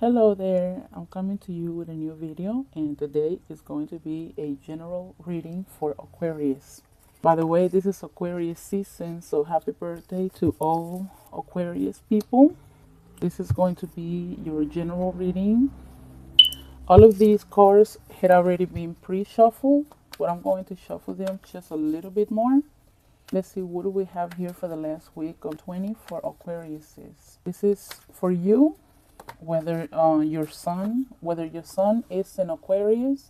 Hello there, I'm coming to you with a new video, and today is going to be a general reading for Aquarius. By the way, this is Aquarius season, so happy birthday to all Aquarius people. This is going to be your general reading. All of these cards had already been pre-shuffled, but I'm going to shuffle them just a little bit more. Let's see, what do we have here for the last week of 20 for Aquarius? This is for you, whether whether your sun is in Aquarius,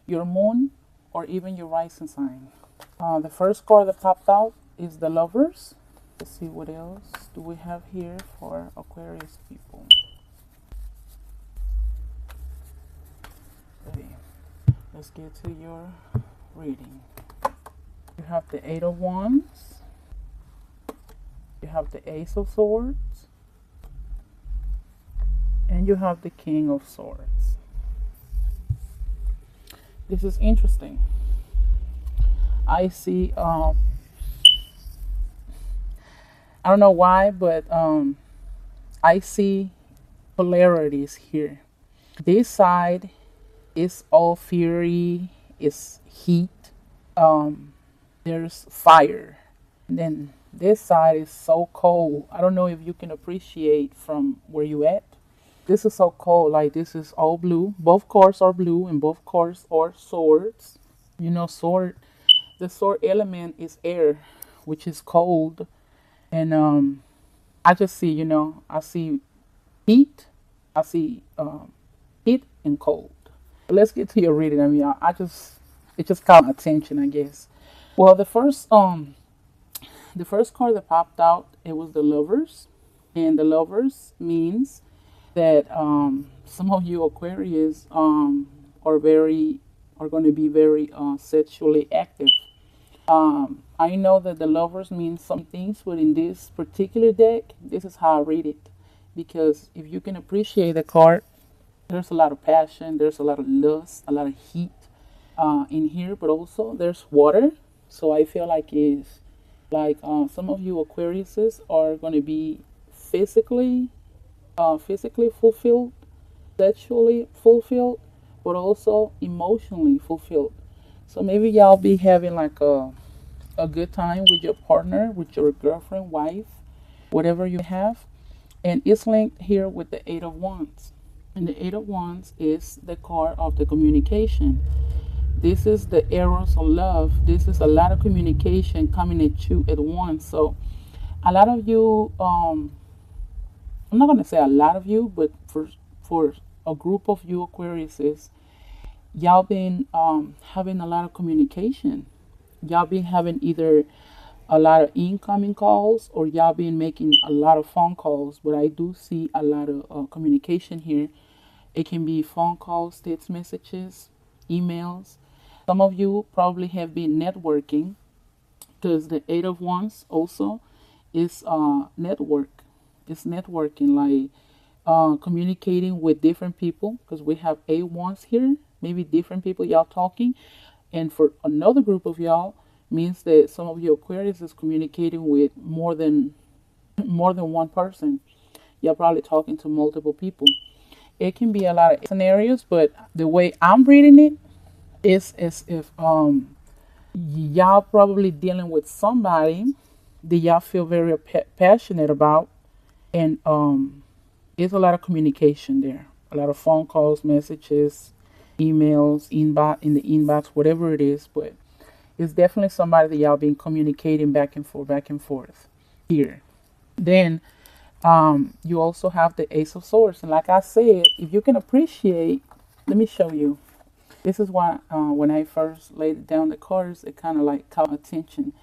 your moon, or even your rising sign. The first card that popped out is the Lovers. Let's see what else do we have here for Aquarius people. Okay, let's get to your reading. You have the Eight of Wands. You have the Ace of Swords. And you have the King of Swords. This is interesting. I see, I don't know why, but I see polarities here. This side is all fury, is heat, there's fire. And then this side is so cold. I don't know if you can appreciate from where you at. This is so cold, like this is all blue. Both cards are blue and both cards are swords. You know, the sword element is air, which is cold. And I just see, I see heat, I see heat and cold. But let's get to your reading. I mean, it just caught my attention, I guess. Well, the first card that popped out, it was the Lovers. And the Lovers means that some of you Aquarius are going to be very sexually active. I know that the Lovers means some things, but in this particular deck, this is how I read it. Because if you can appreciate the card, there's a lot of passion, there's a lot of lust, a lot of heat in here, but also there's water. So I feel like it's like some of you Aquariuses are going to be physically fulfilled, sexually fulfilled, but also emotionally fulfilled. So maybe y'all be having like a good time with your partner, with your girlfriend, wife, whatever you have. And it's linked here with the Eight of Wands. And the Eight of Wands is the card of the communication. This is the eros of love. This is a lot of communication coming at you at once. So a lot of you, I'm not going to say a lot of you, but for a group of you Aquariuses, y'all been having a lot of communication. Y'all been having either a lot of incoming calls or y'all been making a lot of phone calls. But I do see a lot of communication here. It can be phone calls, text messages, emails. Some of you probably have been networking, because the Eight of Wands also is network. It's networking, like communicating with different people, because we have eight wands here, maybe different people y'all talking. And for another group of y'all, means that some of your Aquarius is communicating with more than one person. Y'all probably talking to multiple people. It can be a lot of scenarios, but the way I'm reading it is as if y'all probably dealing with somebody that y'all feel very passionate about. And there's a lot of communication there, a lot of phone calls, messages, emails, in the inbox, whatever it is. But it's definitely somebody that y'all been communicating back and forth here. Then you also have the Ace of Swords. And like I said, if you can appreciate, let me show you. This is why when I first laid down the cards, it kind of like caught my attention.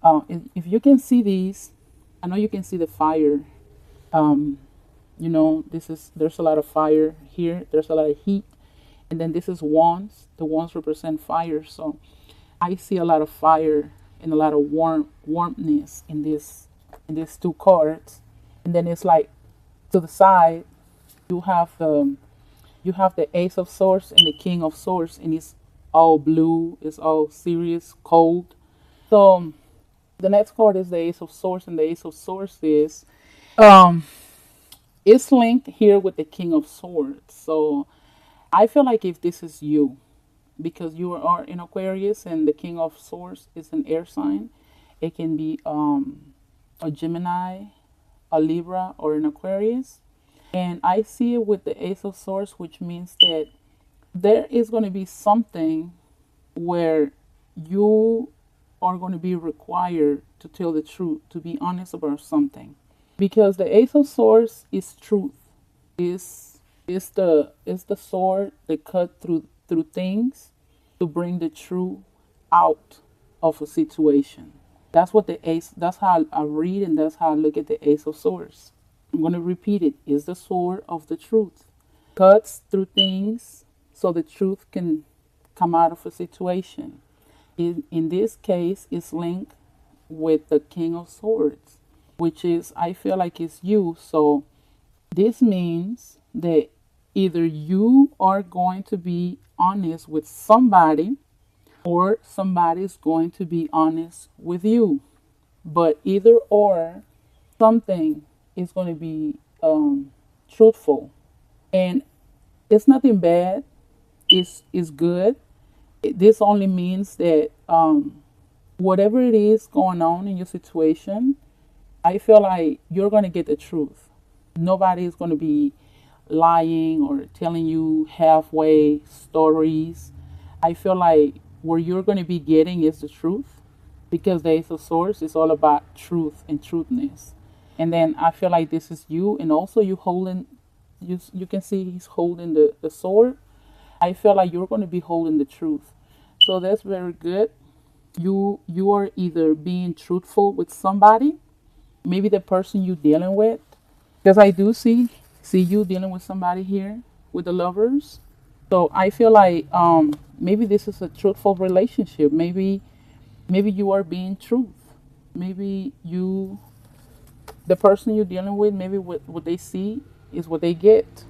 If you can see these, I know you can see the fire. There's a lot of fire here. There's a lot of heat. And then this is wands. The wands represent fire. So I see a lot of fire and a lot of warmness in these two cards. And then it's like to the side, you have the Ace of Swords and the King of Swords, and it's all blue. It's all serious, cold. So the next card is the Ace of Swords, and the Ace of Swords is It's linked here with the King of Swords. So I feel like if this is you, because you are in Aquarius and the King of Swords is an air sign, it can be a Gemini, a Libra, or an Aquarius. And I see it with the Ace of Swords, which means that there is going to be something where you are going to be required to tell the truth, to be honest about something. Because the Ace of Swords is truth. Is the sword that cut through things to bring the truth out of a situation. That's what the ace. That's how I read, and that's how I look at the Ace of Swords. I'm going to repeat it. Is the sword of the truth, cuts through things so the truth can come out of a situation. In this case, it's linked with the King of Swords, which is, I feel like it's you. So this means that either you are going to be honest with somebody or somebody's going to be honest with you. But either or, something is going to be truthful. And it's nothing bad, it's good. This only means that whatever it is going on in your situation, I feel like you're going to get the truth. Nobody is going to be lying or telling you halfway stories. I feel like where you're going to be getting is the truth, because the Ace of Swords is all about truth and truthness. And then I feel like this is you, and also you holding, you can see he's holding the sword. I feel like you're going to be holding the truth. So that's very good. You are either being truthful with somebody, maybe the person you're dealing with, because I do see you dealing with somebody here with the Lovers. So I feel like maybe this is a truthful relationship. Maybe you are being truth. Maybe you, the person you're dealing with, maybe what they see is what they get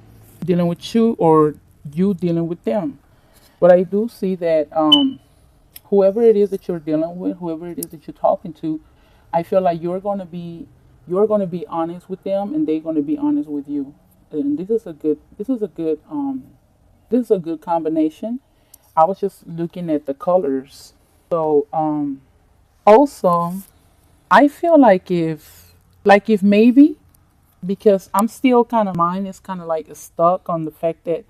dealing with you, or you dealing with them. But I do see that whoever it is that you're dealing with, whoever it is that you're talking to, I feel like you're going to be honest with them, and they're going to be honest with you. And this is a good combination. I was just looking at the colors. So also, I feel like if maybe, because I'm still kind of, mine is kind of like stuck on the fact that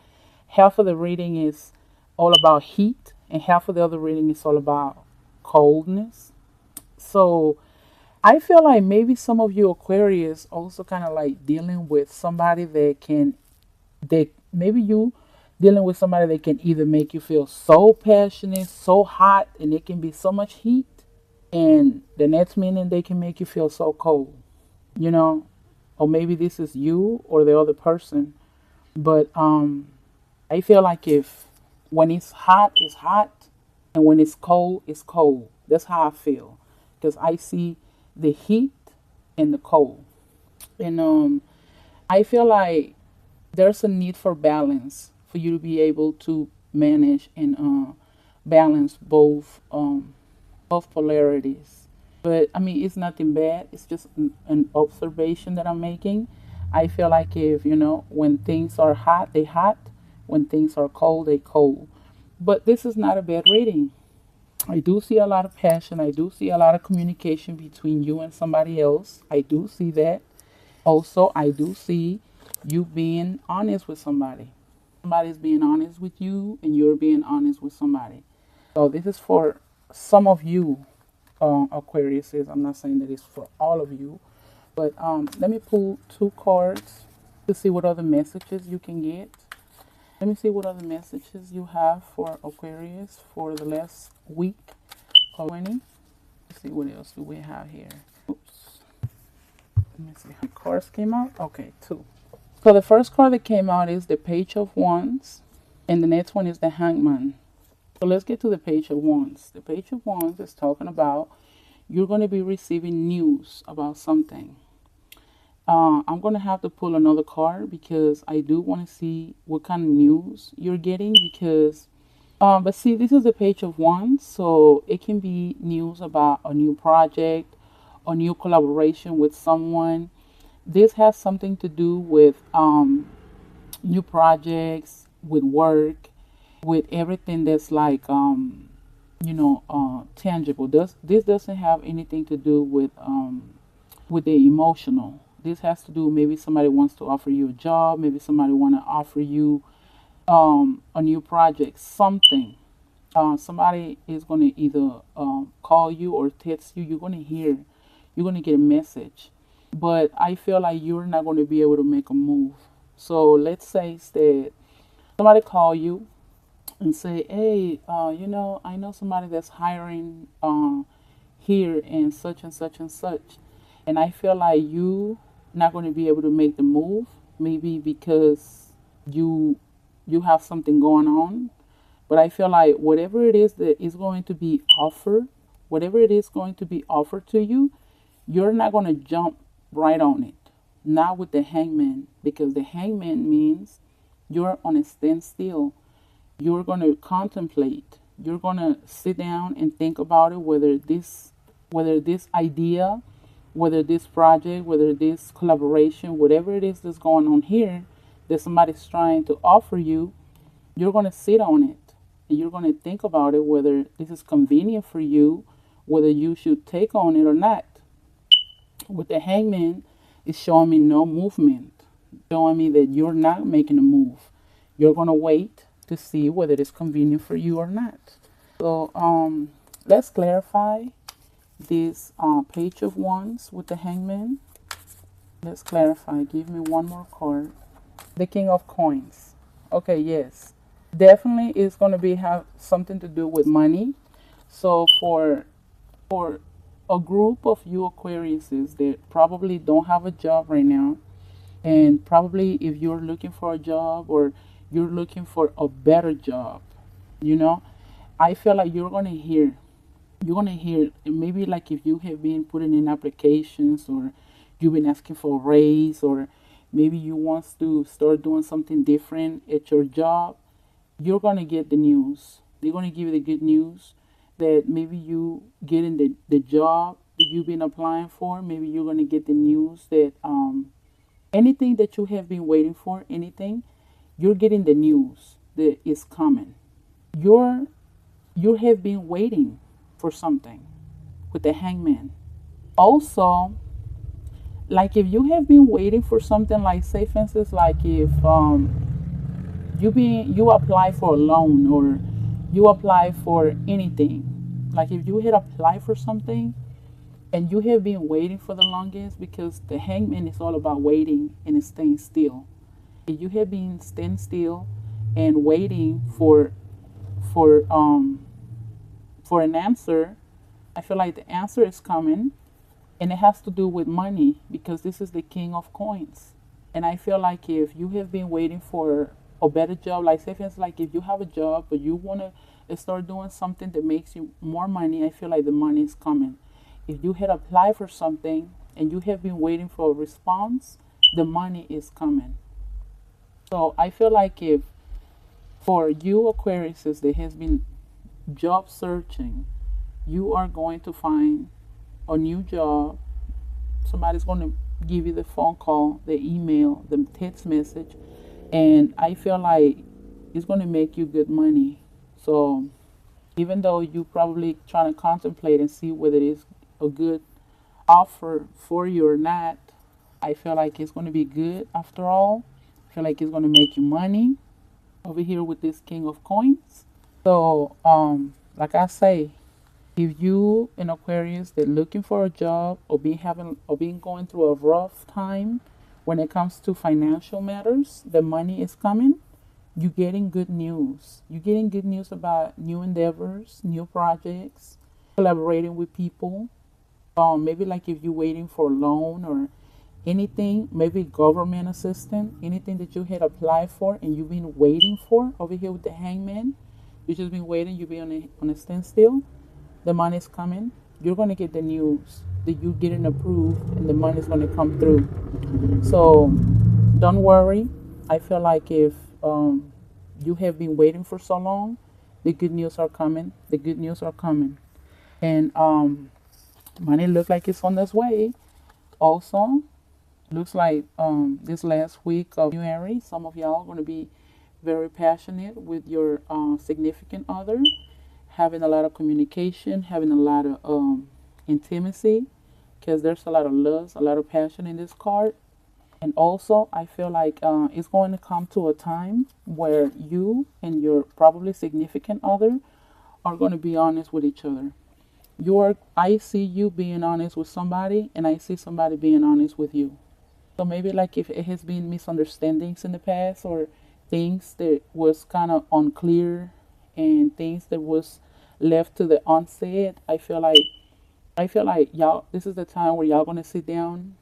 half of the reading is all about heat and half of the other reading is all about coldness. So I feel like maybe some of you Aquarius also kind of like dealing with somebody that maybe you dealing with somebody that can either make you feel so passionate, so hot, and it can be so much heat, and the next minute they can make you feel so cold, you know, or maybe this is you or the other person. But I feel like if when it's hot, and when it's cold. That's how I feel, because I see the heat and the cold, and I feel like there's a need for balance for you to be able to manage and balance both polarities. But I mean, it's nothing bad. It's just an observation that I'm making. I feel like if when things are hot, they hot. When things are cold, they cold. But this is not a bad reading. I do see a lot of passion. I do see a lot of communication between you and somebody else. I do see that. Also, I do see you being honest with somebody. Somebody's being honest with you, and you're being honest with somebody. So this is for some of you, Aquarius. I'm not saying that it's for all of you, but let me pull two cards to see what other messages you can get. Let me see what other messages you have for Aquarius for the last week of 20. Let's see what else do we have here. Oops. Let me see how many cards came out. Okay, two. So the first card that came out is the Page of Wands, and the next one is the Hangman. So let's get to the Page of Wands. The Page of Wands is talking about you're going to be receiving news about something. I'm going to have to pull another card because I do want to see what kind of news you're getting, because but see, this is the Page of Wands, so it can be news about a new project, a new collaboration with someone. This has something to do with new projects, with work, with everything that's like tangible. This doesn't have anything to do with the emotional. This has to do, maybe somebody wants to offer you a job, maybe somebody want to offer you a new project, something. Somebody is going to either call you or text you. You're going to get a message. But I feel like you're not going to be able to make a move. So let's say that somebody call you and say, hey, I know somebody that's hiring here and such and such and such. And I feel like you not going to be able to make the move, maybe because you you have something going on. But I feel like whatever it is that is going to be offered, whatever it is going to be offered to you, you're not going to jump right on it. Not with the hangman, because the hangman means you're on a standstill. You're going to contemplate. You're going to sit down and think about it, whether this idea, whether this project, whether this collaboration, whatever it is that's going on here that somebody's trying to offer you, you're going to sit on it and you're going to think about it, whether this is convenient for you, whether you should take on it or not. With the hangman, it's showing me no movement, showing me that you're not making a move. You're going to wait to see whether it's convenient for you or not. So let's clarify this page of wands with the hangman. Let's clarify. Give me one more card. The king of coins. Okay, yes, definitely it's going to be have something to do with money. So for a group of you Aquariuses that probably don't have a job right now, and probably if you're looking for a job or you're looking for a better job, you know, I feel like you're gonna hear maybe like if you have been putting in applications or you've been asking for a raise, or maybe you want to start doing something different at your job, you're gonna get the news. They're gonna give you the good news that maybe you getting the job that you've been applying for. Maybe you're gonna get the news that anything that you have been waiting for, anything, you're getting the news that is coming. You're you have been waiting for something with the hangman. Also, like if you have been waiting for something, like say for instance, like if you apply for a loan or you apply for anything, like if you had applied for something and you have been waiting for the longest, because the hangman is all about waiting and staying still. If you have been staying still and waiting for um for an answer, I feel like the answer is coming, and it has to do with money because this is the king of coins. And I feel like if you have been waiting for a better job, like say for instance, like if you have a job but you want to start doing something that makes you more money, I feel like the money is coming. If you had applied for something and you have been waiting for a response, the money is coming. So I feel like if for you Aquarius that has been job searching, you are going to find a new job. Somebody's going to give you the phone call, the email, the text message, and I feel like it's going to make you good money. So even though you probably trying to contemplate and see whether it's a good offer for you or not, I feel like it's going to be good after all. I feel like it's going to make you money over here with this king of coins. So like I say, if you in Aquarius that looking for a job or being going through a rough time when it comes to financial matters, the money is coming. You getting good news. You getting good news about new endeavors, new projects, collaborating with people. Maybe like if you're waiting for a loan or anything, maybe government assistance, anything that you had applied for and you've been waiting for over here with the hangman. You just been waiting. You be on a standstill. The money's coming. You're gonna get the news that you're getting approved, and the money's gonna come through. So don't worry. I feel like if you have been waiting for so long, the good news are coming. The good news are coming, and money look like it's on its way. Also, Looks like this last week of January, some of y'all are going to be very passionate with your significant other, having a lot of communication, having a lot of intimacy, because there's a lot of love, a lot of passion in this card. And also, I feel like it's going to come to a time where you and your probably significant other are going to be honest with each other. I see you being honest with somebody, and I see somebody being honest with you. So maybe like if it has been misunderstandings in the past, or things that was kind of unclear, and things that was left to the unsaid, I feel like y'all, this is the time where y'all gonna sit down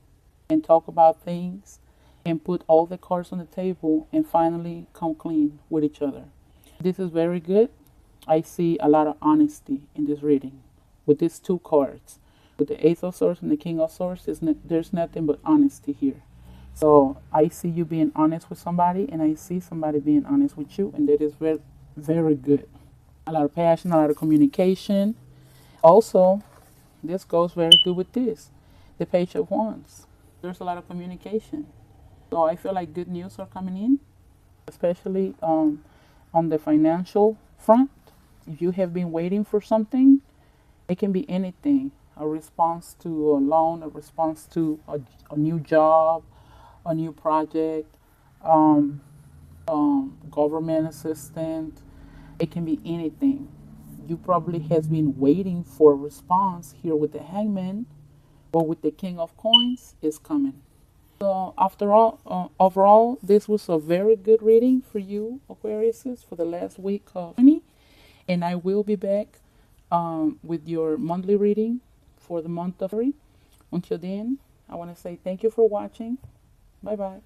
and talk about things and put all the cards on the table and finally come clean with each other. This is very good. I see a lot of honesty in this reading with these two cards. With the Ace of Swords and the King of Swords, there's nothing but honesty here. So I see you being honest with somebody, and I see somebody being honest with you, and that is very, very good. A lot of passion, a lot of communication. Also, this goes very good with this, the Page of Wands. There's a lot of communication. So I feel like good news are coming in, especially on the financial front. If you have been waiting for something, it can be anything. A response to a loan, a response to a new job, a new project, um, government assistance. It can be anything. You probably has been waiting for a response here with the Hangman, but with the King of Coins, it's coming. So after all, overall, this was a very good reading for you, Aquariuses, for the last week of 20. And I will be back with your monthly reading for the month of February. Until then, I want to say thank you for watching. Bye bye.